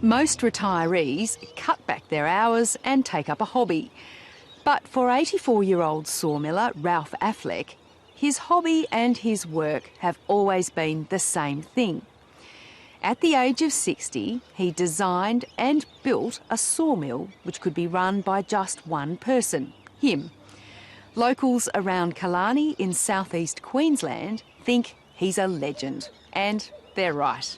Most retirees cut back their hours and take up a hobby. But for 84-year-old sawmiller Ralph Affleck, his hobby and his work have always been the same thing. At the age of 60, he designed and built a sawmill which could be run by just one person, him. Locals around Killarney in southeast Queensland think he's a legend, and they're right.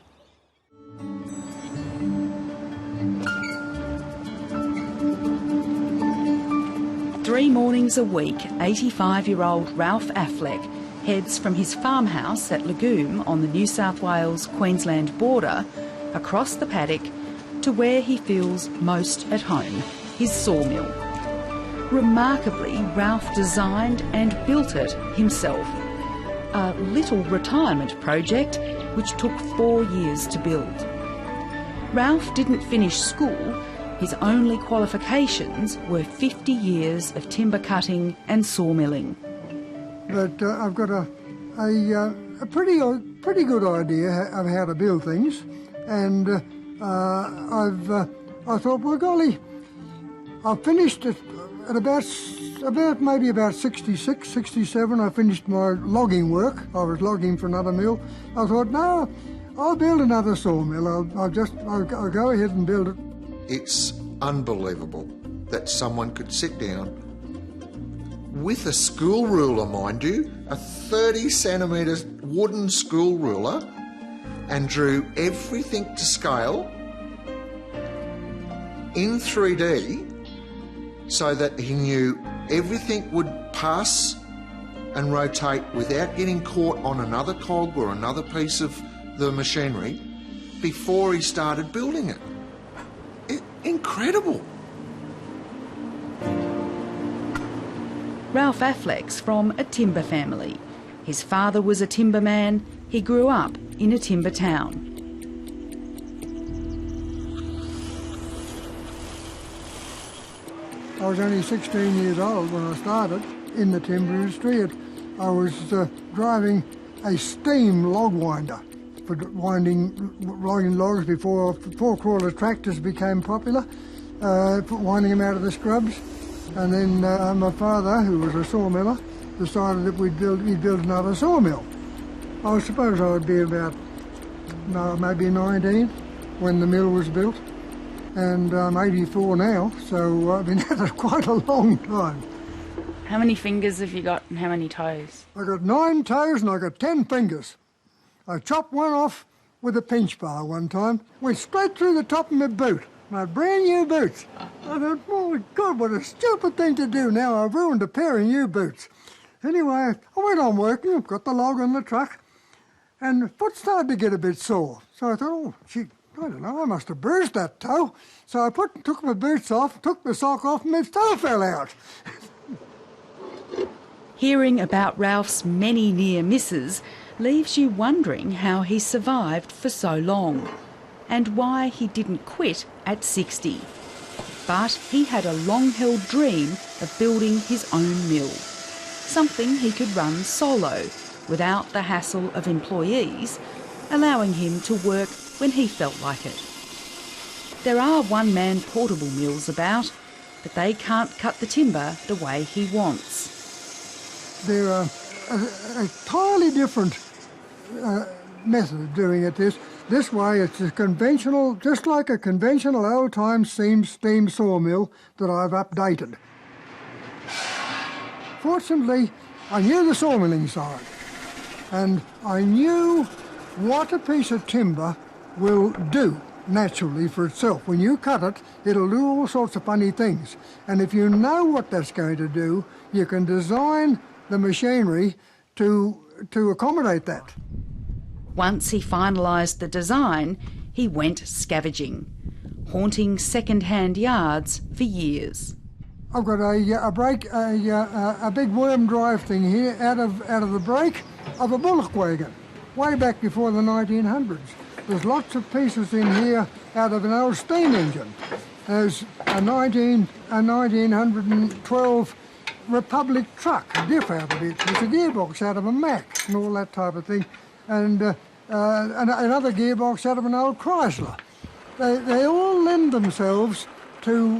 Three mornings a week, 85-year-old Ralph Affleck heads from his farmhouse at Legume on the New South Wales-Queensland border across the paddock to where he feels most at home, his sawmill. Remarkably, Ralph designed and built it himself. A little retirement project which took 4 years to build. Ralph didn't finish school. His only qualifications were 50 years of timber cutting and sawmilling. But I've got a pretty good idea of how to build things, and I thought, well, golly, I finished it at about 66, 67. I finished my logging work. I was logging for another mill. I thought, no, I'll build another sawmill. I'll go ahead and build it. It's unbelievable that someone could sit down with a school ruler, mind you, a 30 centimetre wooden school ruler, and drew everything to scale in 3D so that he knew everything would pass and rotate without getting caught on another cog or another piece of the machinery before he started building it. Incredible. Ralph Affleck's from a timber family. His father was a timberman. He grew up in a timber town. I was only 16 years old when I started in the timber industry. I was driving a steam log winder for logging logs before four-crawler tractors became popular, winding them out of the scrubs. And then my father, who was a sawmiller, decided that he'd build another sawmill. I suppose I would be about maybe 19 when the mill was built, and I'm 84 now, so I've been at it quite a long time. How many fingers have you got and how many toes? I got 9 toes and I got 10 fingers. I chopped one off with a pinch bar one time, went straight through the top of my boot, my brand new boots. I thought, oh my God, what a stupid thing to do now. I've ruined a pair of new boots. Anyway, I went on working, got the log on the truck, and the foot started to get a bit sore. So I thought, oh, gee, I don't know, I must have bruised that toe. So I took my boots off, took the sock off, and my toe fell out. Hearing about Ralph's many near misses leaves you wondering how he survived for so long and why he didn't quit at 60. But he had a long-held dream of building his own mill, something he could run solo without the hassle of employees, allowing him to work when he felt like it. There are one-man portable mills about, but they can't cut the timber the way he wants. They're a entirely different method of doing it. This way, it's a conventional, just like a conventional old-time steam sawmill that I've updated. Fortunately, I knew the sawmilling side, and I knew what a piece of timber will do naturally for itself. When you cut it, it'll do all sorts of funny things. And if you know what that's going to do, you can design the machinery to accommodate that. Once he finalised the design, he went scavenging, haunting second-hand yards for years. I've got a big worm drive thing here out of the brake of a bullock wagon, way back before the 1900s. There's lots of pieces in here out of an old steam engine. There's a 1912 Republic truck, a diff out of it. There's a gearbox out of a Mack and all that type of thing. And another gearbox out of an old Chrysler. they all lend themselves to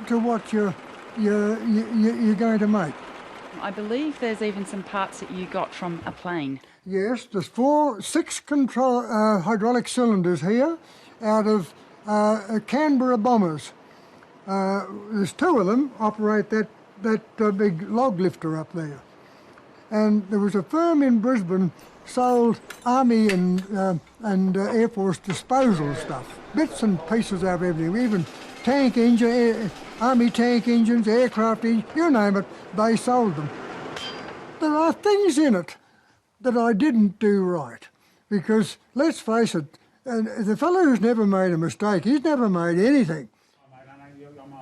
what you're going to make. I believe there's even some parts that you got from a plane. Yes, there's 6 hydraulic cylinders here out of Canberra bombers. There's 2 of them operate that big log lifter up there. And there was a firm in Brisbane sold Army and Air Force disposal stuff, bits and pieces of everything, even tank engine, Army tank engines, aircraft engines, you name it, they sold them. There are things in it that I didn't do right, because let's face it, the fellow who's never made a mistake, he's never made anything.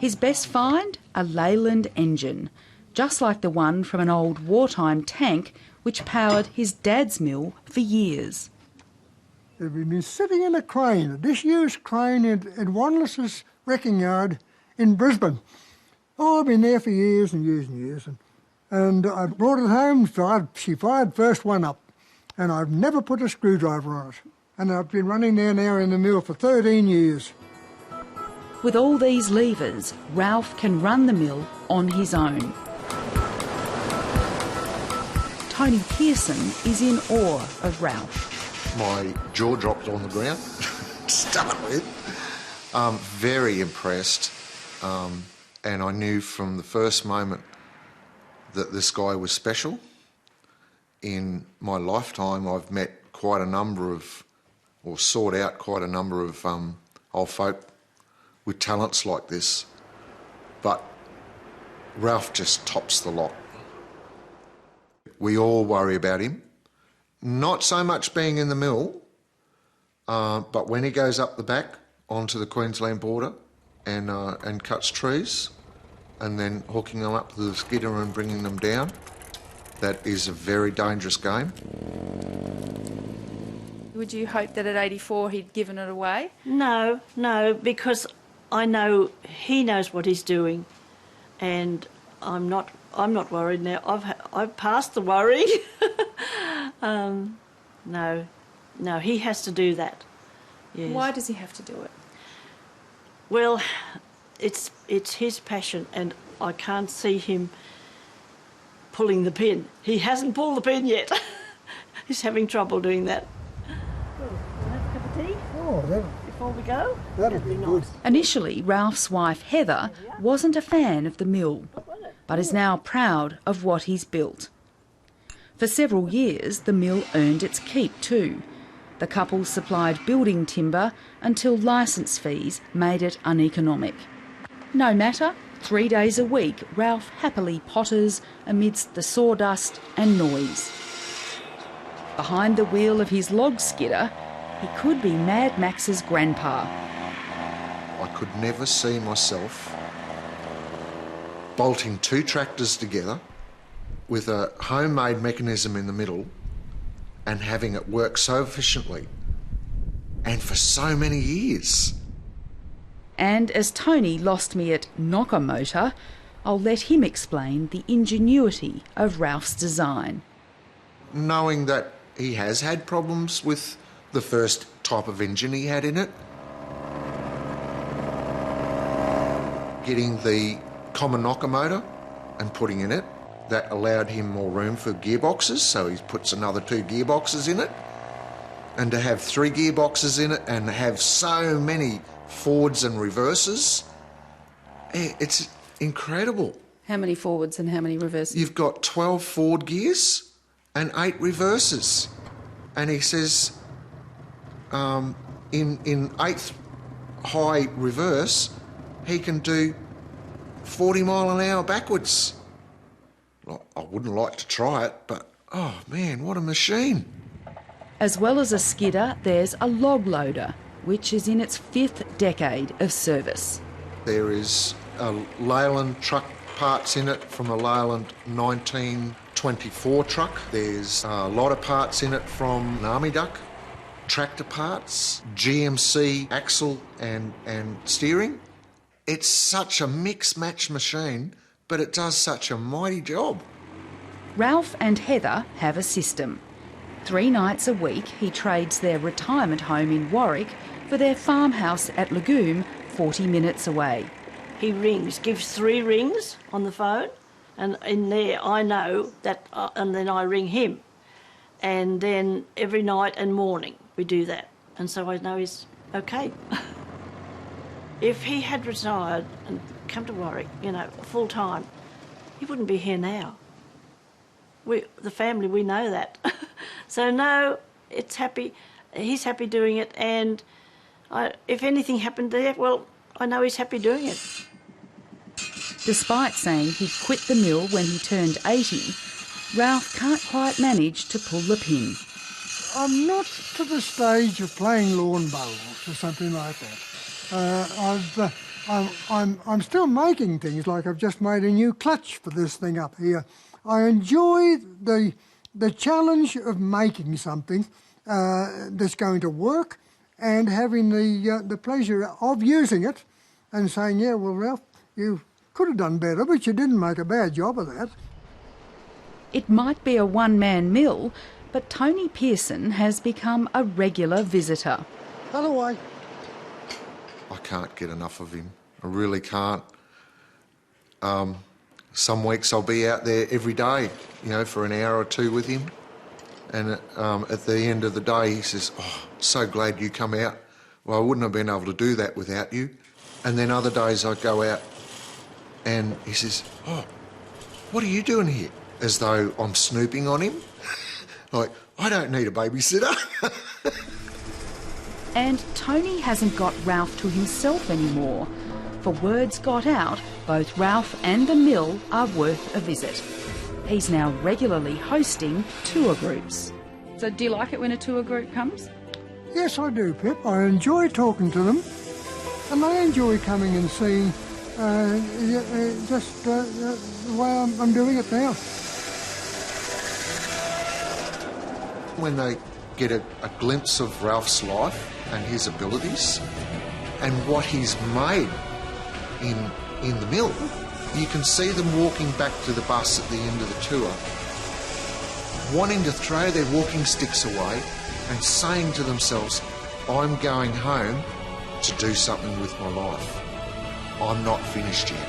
His best find? A LANb engine, just like the one from an old wartime tank which powered his dad's mill for years. We've been sitting in a crane, a disused crane at Wanless's wrecking yard in Brisbane. Oh, I've been there for years and years and years. And I brought it home, she fired first one up, and I've never put a screwdriver on it. And I've been running there now in the mill for 13 years. With all these levers, Ralph can run the mill on his own. Tony Pearson is in awe of Ralph. My jaw dropped on the ground to start with. Very impressed, and I knew from the first moment that this guy was special. In my lifetime, I've met quite a number of, or sought out quite a number of old folk with talents like this, but Ralph just tops the lot. We all worry about him, not so much being in the mill, but when he goes up the back onto the Queensland border and cuts trees and then hooking them up to the skidder and bringing them down, that is a very dangerous game. Would you hope that at 84 he'd given it away? No, because I know he knows what he's doing, and I'm not worried now. I've passed the worry. No, he has to do that. Yes. Why does he have to do it? Well, it's his passion, and I can't see him pulling the pin. He hasn't pulled the pin yet. He's having trouble doing that. Oh, have a cup of tea? Oh, before we go? That'll be good. Initially, Ralph's wife Heather wasn't a fan of the mill, but is now proud of what he's built. For several years, the mill earned its keep too. The couple supplied building timber until licence fees made it uneconomic. No matter, 3 days a week, Ralph happily potters amidst the sawdust and noise. Behind the wheel of his log skidder, he could be Mad Max's grandpa. I could never see myself bolting 2 tractors together with a homemade mechanism in the middle and having it work so efficiently and for so many years. And as Tony lost me at knock a motor, I'll let him explain the ingenuity of Ralph's design. Knowing that he has had problems with the first type of engine he had in it, getting the common knocker motor and putting in it, that allowed him more room for gearboxes, so he puts another 2 gearboxes in it. And to have 3 gearboxes in it and have so many forwards and reverses, it's incredible. How many forwards and how many reverses? You've got 12 forward gears and 8 reverses. And he says in 8th high reverse, he can do 40 mile an hour backwards. I wouldn't like to try it, but oh man, what a machine. As well as a skidder, there's a log loader, which is in its 5th decade of service. There is a Leyland truck parts in it from a Leyland 1924 truck. There's a lot of parts in it from an Army Duck, tractor parts, GMC axle and steering. It's such a mix-match machine, but it does such a mighty job. Ralph and Heather have a system. 3 nights a week, he trades their retirement home in Warwick for their farmhouse at LANb, 40 minutes away. He rings, gives 3 rings on the phone, and in there I know that, and then I ring him. And then every night and morning we do that. And so I know he's okay. If he had retired and come to Warwick, you know, full time, he wouldn't be here now. The family, we know that. So no, it's happy. He's happy doing it, and if anything happened there, well, I know he's happy doing it. Despite saying he quit the mill when he turned 80, Ralph can't quite manage to pull the pin. I'm not to the stage of playing lawn bowls or something like that. I'm still making things, like I've just made a new clutch for this thing up here. I enjoy the challenge of making something that's going to work and having the pleasure of using it and saying, yeah, well, Ralph, you could have done better, but you didn't make a bad job of that. It might be a one-man mill, but Tony Pearson has become a regular visitor. Hello, I can't get enough of him. I really can't. Some weeks I'll be out there every day, you know, for an hour or 2 with him. And at the end of the day, he says, oh, so glad you come out. Well, I wouldn't have been able to do that without you. And then other days I go out and he says, oh, what are you doing here? As though I'm snooping on him. Like, I don't need a babysitter. And Tony hasn't got Ralph to himself anymore. For words got out, both Ralph and the mill are worth a visit. He's now regularly hosting tour groups. So do you like it when a tour group comes? Yes, I do, Pip. I enjoy talking to them, and I enjoy coming and seeing just the way I'm doing it now. When they get a glimpse of Ralph's life and his abilities and what he's made in the mill, you can see them walking back to the bus at the end of the tour, wanting to throw their walking sticks away and saying to themselves, I'm going home to do something with my life. I'm not finished yet.